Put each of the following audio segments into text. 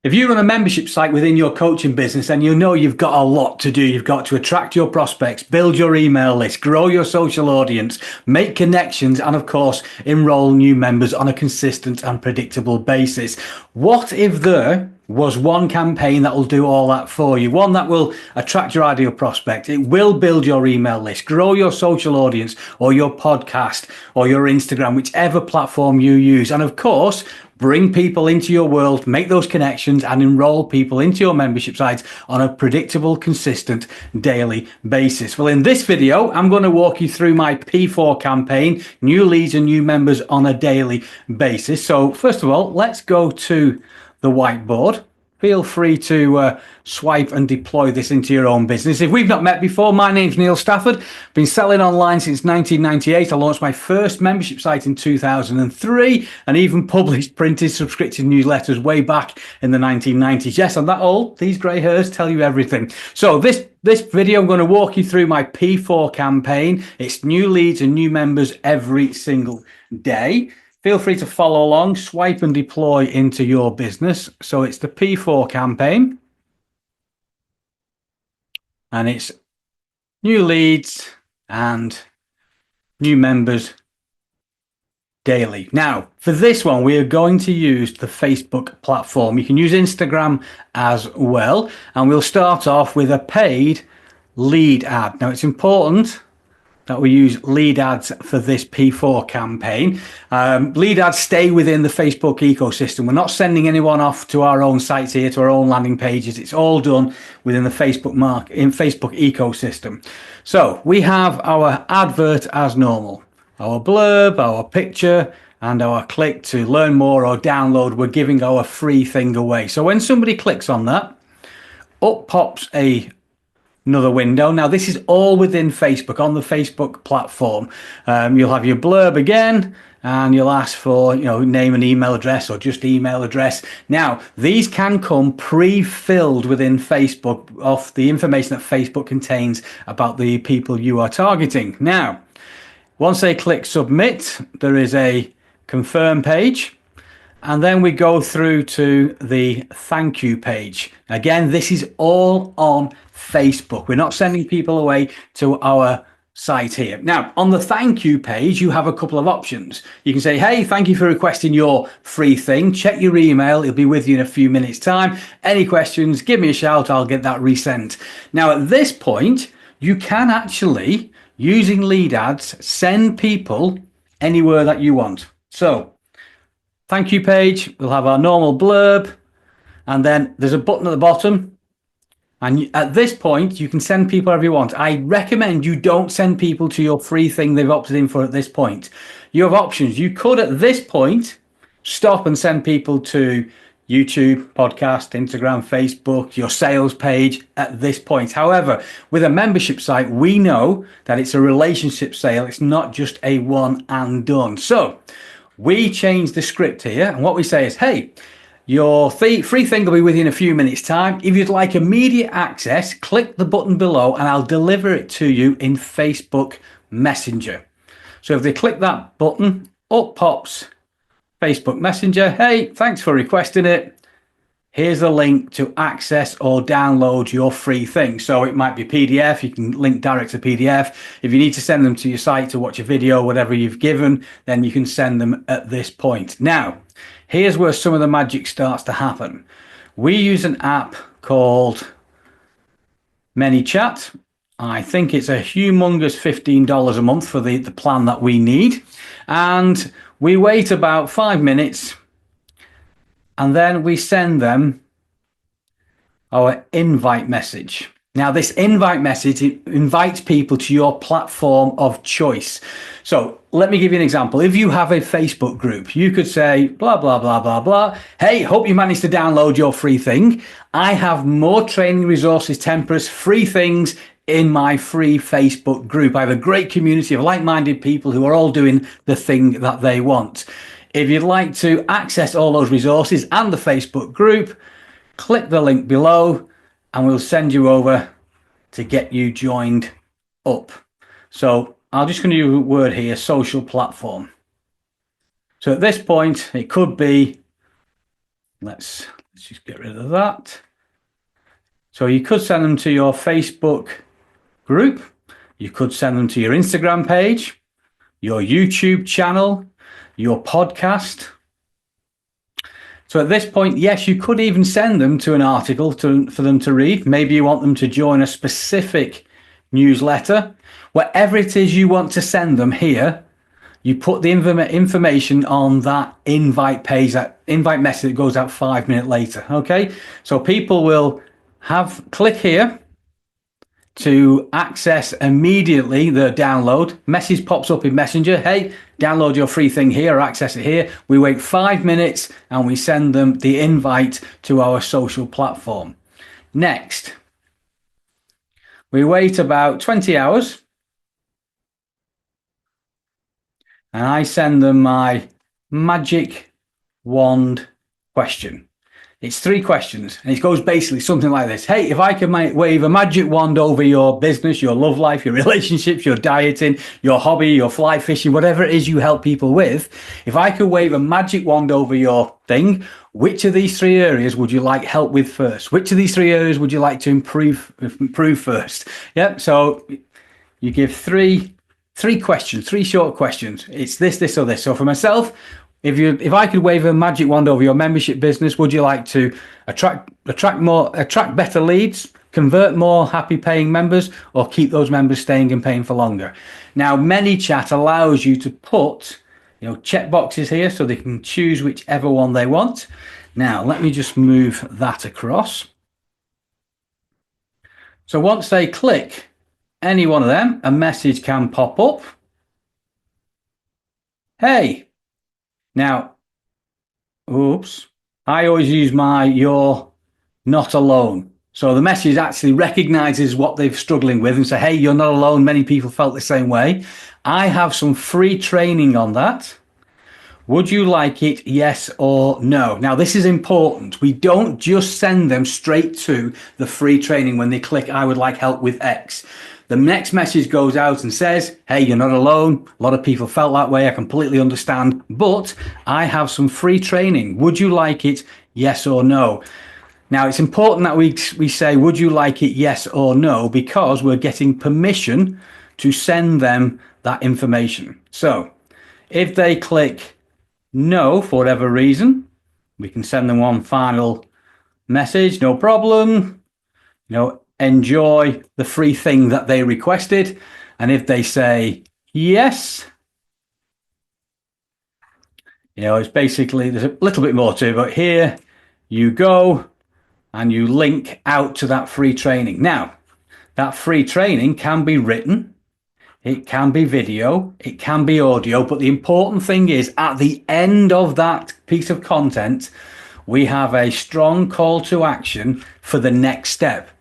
If you run a membership site within your coaching business, then you know you've got a lot to do. You've got to attract your prospects, build your email list, grow your social audience, make connections, and of course, enroll new members on a consistent and predictable basis. What if there was one campaign that will do all that for you? One that will attract your ideal prospect. It will build your email list, grow your social audience, or your podcast, or your Instagram, whichever platform you use. And of course, bring people into your world, make those connections, and enroll people into your membership sites on a predictable, consistent, daily basis. Well, in this video, I'm going to walk you through my P4 campaign, new leads and new members on a daily basis. So first of all, let's go to the whiteboard. Feel free to swipe and deploy this into your own business. If we've not met before, my name's Neil Stafford. Been selling online since 1998. I launched my first membership site in 2003 and even published printed subscription newsletters way back in the 1990s. Yes, I'm that old. These grey hairs tell you everything. So this video, I'm going to walk you through my P4 campaign. It's new leads and new members every single day. Feel free to follow along, swipe and deploy into your business. So it's the P4 campaign. And it's new leads and new members daily. Now, for this one, we are going to use the Facebook platform. You can use Instagram as well. And we'll start off with a paid lead ad. Now, it's important that we use lead ads for this P4 campaign. Lead ads stay within the Facebook ecosystem. We're not sending anyone off to our own sites here, to our own landing pages. It's all done within the Facebook ecosystem. So we have our advert as normal, our blurb, our picture, and our click to learn more or download. We're giving our free thing away. So when somebody clicks on that, up pops another window. Now, this is all within Facebook, on the Facebook platform. You'll have your blurb again, and you'll ask for, name and email address or just email address. Now, these can come pre-filled within Facebook of the information that Facebook contains about the people you are targeting. Now, once they click submit, there is a confirm page. And then we go through to the thank you page. Again, this is all on Facebook. We're not sending people away to our site here. Now, on the thank you page, you have a couple of options. You can say, hey, thank you for requesting your free thing. Check your email. It'll be with you in a few minutes' time. Any questions, give me a shout. I'll get that resent. Now, at this point, you can actually, using lead ads, send people anywhere that you want. So, thank you page, we'll have our normal blurb, and then there's a button at the bottom. And at this point, you can send people wherever you want. I recommend you don't send people to your free thing they've opted in for at this point. You have options. You could, at this point, stop and send people to YouTube, podcast, Instagram, Facebook, your sales page at this point. However, with a membership site, we know that it's a relationship sale. It's not just a one and done. So we change the script here, and what we say is, hey, your free thing will be with you in a few minutes' time. If you'd like immediate access, click the button below and I'll deliver it to you in Facebook Messenger. So if they click that button, up pops Facebook Messenger. Hey, thanks for requesting it. Here's a link to access or download your free thing. So it might be PDF. You can link direct to PDF. If you need to send them to your site to watch a video, whatever you've given, then you can send them at this point. Now, here's where some of the magic starts to happen. We use an app called ManyChat. I think it's a humongous $15 a month for the plan that we need. And we wait about 5 minutes, and then we send them our invite message. Now, this invite message, it invites people to your platform of choice. So let me give you an example. If you have a Facebook group, you could say, blah, blah, blah, blah, blah. Hey, hope you managed to download your free thing. I have more training resources, templates, free things in my free Facebook group. I have a great community of like-minded people who are all doing the thing that they want. If you'd like to access all those resources and the Facebook group, click the link below and we'll send you over to get you joined up. So I'm just going to use a word here, social platform. So at this point, it could be, let's Let's just get rid of that. So you could send them to your Facebook group. You could send them to your Instagram page, your YouTube channel, your podcast. So at this point, yes, you could even send them to an article for them to read. Maybe you want them to join a specific newsletter. Whatever it is you want to send them here, you put the information on that invite page, that invite message that goes out 5 minutes later. Okay, so people will click here to access immediately the download. Message pops up in Messenger. Hey, download your free thing here or access it here. We wait 5 minutes and we send them the invite to our social platform. Next, we wait about 20 hours and I send them my magic wand question. It's 3 questions and it goes basically something like this. Hey, if I could wave a magic wand over your business, your love life, your relationships, your dieting, your hobby, your fly fishing, whatever it is you help people with, if I could wave a magic wand over your thing, which of these 3 areas would you like help with first? Which of these 3 areas would you like to improve first? Yep. So you give three questions, 3 short questions. It's this, or this. So for myself, if I could wave a magic wand over your membership business, would you like to attract better leads, convert more happy paying members, or keep those members staying and paying for longer? Now, ManyChat allows you to put, check boxes here so they can choose whichever one they want. Now, let me just move that across. So once they click any one of them, a message can pop up. Hey. Now, I always use you're not alone. So the message actually recognizes what they're struggling with and say, hey, you're not alone. Many people felt the same way. I have some free training on that. Would you like it? Yes or no? Now, this is important. We don't just send them straight to the free training when they click, I would like help with X. The next message goes out and says, hey, you're not alone. A lot of people felt that way. I completely understand, but I have some free training. Would you like it? Yes or no? Now, it's important that we say, would you like it? Yes or no, because we're getting permission to send them that information. So if they click no, for whatever reason, we can send them one final message. No problem. Enjoy the free thing that they requested. And if they say yes, it's basically, there's a little bit more to it, but here you go and you link out to that free training. Now, that free training can be written, it can be video, it can be audio, but the important thing is at the end of that piece of content, we have a strong call to action for the next step.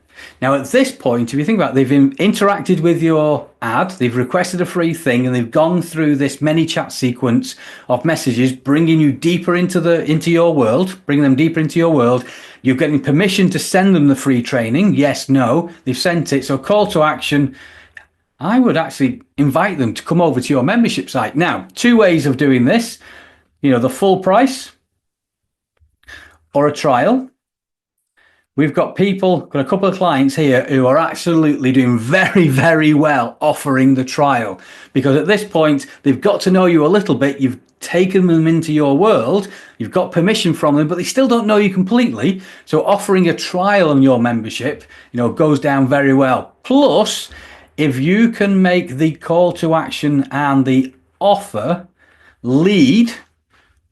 Now, at this point, if you think about it, they've interacted with your ad, they've requested a free thing, and they've gone through this ManyChat sequence of messages, bringing you deeper into your world, bringing them deeper into your world. You're getting permission to send them the free training. Yes, no, they've sent it. So call to action, I would actually invite them to come over to your membership site. Now, 2 ways of doing this, the full price or a trial. We've got a couple of clients here who are absolutely doing very, very well offering the trial, because at this point, they've got to know you a little bit. You've taken them into your world. You've got permission from them, but they still don't know you completely. So offering a trial on your membership, goes down very well. Plus, if you can make the call to action and the offer lead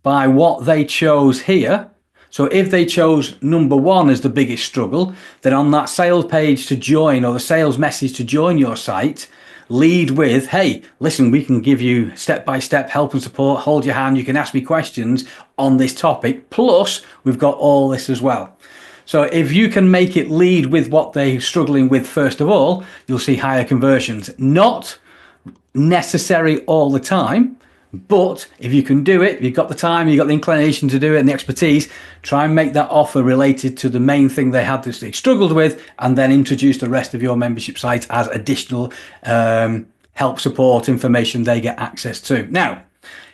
by what they chose here. So if they chose number 1 as the biggest struggle, then on that sales page to join or the sales message to join your site, lead with, hey, listen, we can give you step-by-step help and support, hold your hand, you can ask me questions on this topic, plus we've got all this as well. So if you can make it lead with what they're struggling with first of all, you'll see higher conversions. Not necessary all the time, but if you can do it, you've got the time, you've got the inclination to do it and the expertise, try and make that offer related to the main thing they had that they struggled with, and then introduce the rest of your membership site as additional help, support, information they get access to. Now,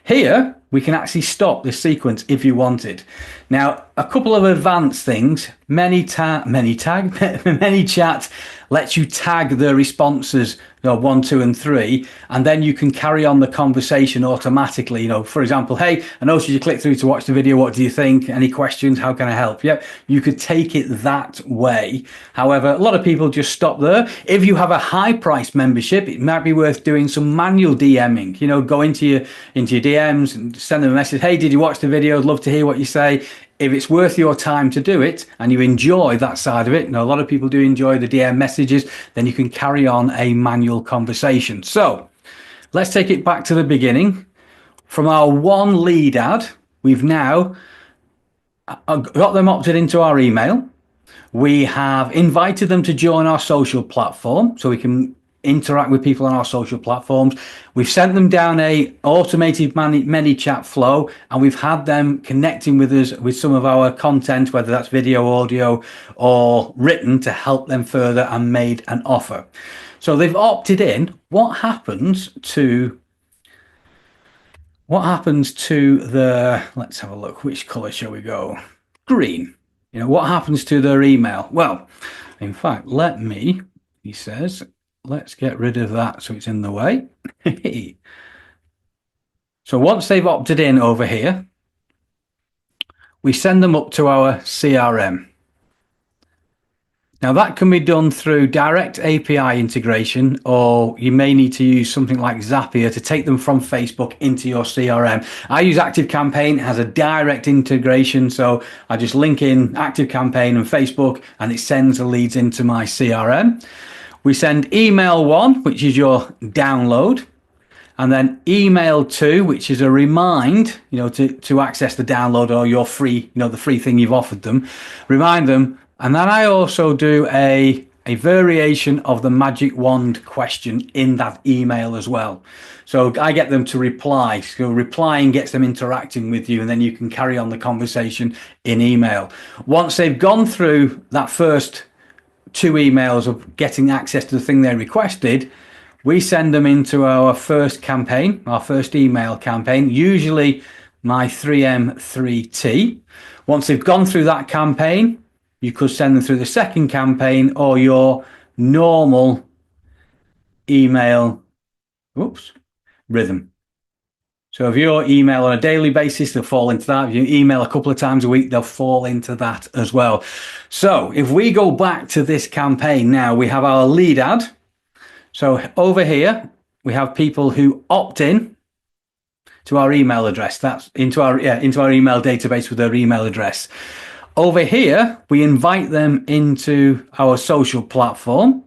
here we can actually stop this sequence if you wanted. Now, a couple of advanced things. ManyChat lets you tag the responses, 1, 2, and 3, and then you can carry on the conversation automatically. For example, hey, I noticed you clicked through to watch the video. What do you think? Any questions? How can I help? Yep, you could take it that way. However, a lot of people just stop there. If you have a high price membership, it might be worth doing some manual DMing. Go into your DMs and send them a message. Hey, did you watch the video? I'd love to hear what you say. If it's worth your time to do it and you enjoy that side of it, a lot of people do enjoy the DM messages, then you can carry on a manual conversation. So let's take it back to the beginning. From our one lead ad, we've now got them opted into our email. We have invited them to join our social platform so we can interact with people on our social platforms. We've sent them down a automated ManyChat flow, and we've had them connecting with us with some of our content, whether that's video, audio, or written, to help them further, and made an offer. So they've opted in. What happens to the, let's have a look, which color shall we go? Green. What happens to their email? Well, in fact, he says, let's get rid of that so it's in the way. So once they've opted in over here, we send them up to our CRM. Now that can be done through direct API integration, or you may need to use something like Zapier to take them from Facebook into your CRM. I use ActiveCampaign. It has a direct integration, so I just link in ActiveCampaign and Facebook, and it sends the leads into my CRM. We send email 1, which is your download, and then email 2, which is a remind, to access the download or your free, the free thing you've offered them. Remind them. And then I also do a variation of the magic wand question in that email as well. So I get them to reply. So replying gets them interacting with you, and then you can carry on the conversation in email. Once they've gone through that first 2 emails of getting access to the thing they requested, we send them into our first campaign, our first email campaign, usually my 3M3T. Once they've gone through that campaign, you could send them through the second campaign or your normal email rhythm. So if you email on a daily basis, they'll fall into that. If you email a couple of times a week, they'll fall into that as well. So if we go back to this campaign now, we have our lead ad. So over here, we have people who opt in to our email address. That's into our email database with their email address. Over here, we invite them into our social platform,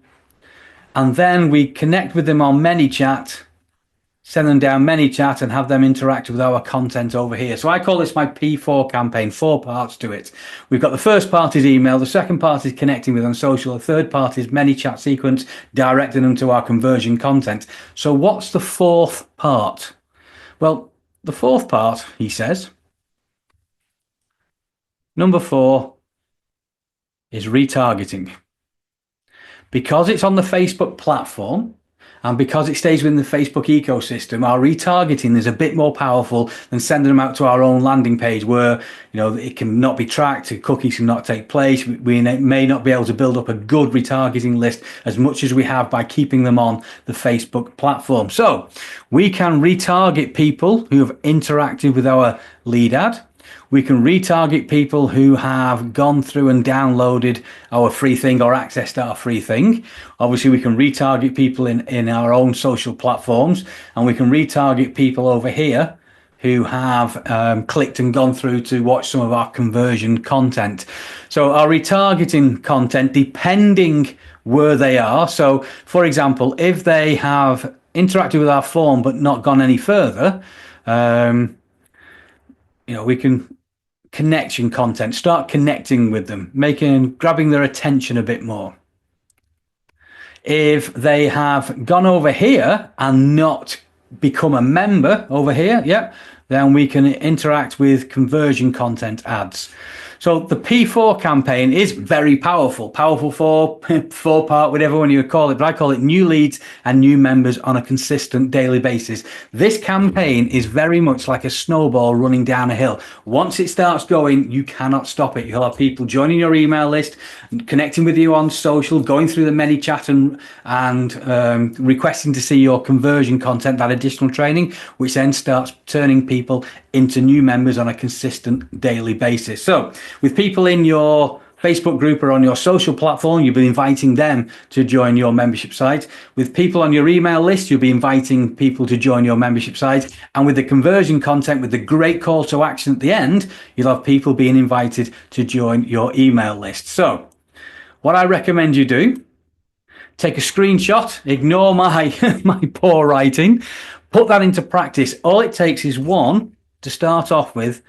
and then we connect with them on ManyChat, send them down ManyChat, and have them interact with our content over here. So I call this my P4 campaign, 4 parts to it. We've got the first part is email, the second part is connecting with on social, the third part is ManyChat sequence, directing them to our conversion content. So what's the fourth part? Well, the fourth part, he says, number 4 is retargeting. Because it's on the Facebook platform and because it stays within the Facebook ecosystem, our retargeting is a bit more powerful than sending them out to our own landing page where, it cannot be tracked, cookies cannot take place. We may not be able to build up a good retargeting list as much as we have by keeping them on the Facebook platform. So we can retarget people who have interacted with our lead ad. We can retarget people who have gone through and downloaded our free thing or accessed our free thing. Obviously, we can retarget people in our own social platforms, and we can retarget people over here who have clicked and gone through to watch some of our conversion content. So our retargeting content, depending where they are. So, for example, if they have interacted with our form but not gone any further, we can connection content, start connecting with them, grabbing their attention a bit more. If they have gone over here and not become a member over here, then we can interact with conversion content ads. So the P4 campaign is very powerful. Powerful for four-part, whatever one you would call it, but I call it new leads and new members on a consistent daily basis. This campaign is very much like a snowball running down a hill. Once it starts going, you cannot stop it. You'll have people joining your email list, connecting with you on social, going through the ManyChat and requesting to see your conversion content, that additional training, which then starts turning people into new members on a consistent daily basis. So with people in your Facebook group or on your social platform, you'll be inviting them to join your membership site. With people on your email list, you'll be inviting people to join your membership site. And with the conversion content, with the great call to action at the end, you'll have people being invited to join your email list. So what I recommend you do, take a screenshot, ignore my poor writing, put that into practice. All it takes is one to start off with,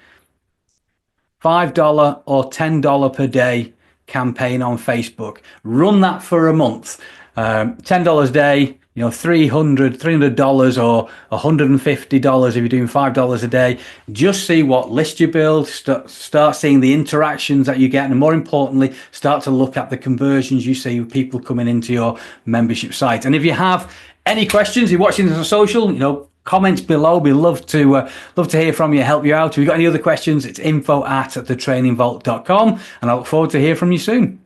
$5 or $10 per day campaign on Facebook. Run that for a month. $10 a day, $300 or $150 if you're doing $5 a day. Just see what list you build, start seeing the interactions that you get, and more importantly, start to look at the conversions you see with people coming into your membership site. And if you have any questions, you're watching this on social, comments below. We'd love to hear from you, help you out. If you've got any other questions, it's info@thetrainingvault.com, and I look forward to hear from you soon.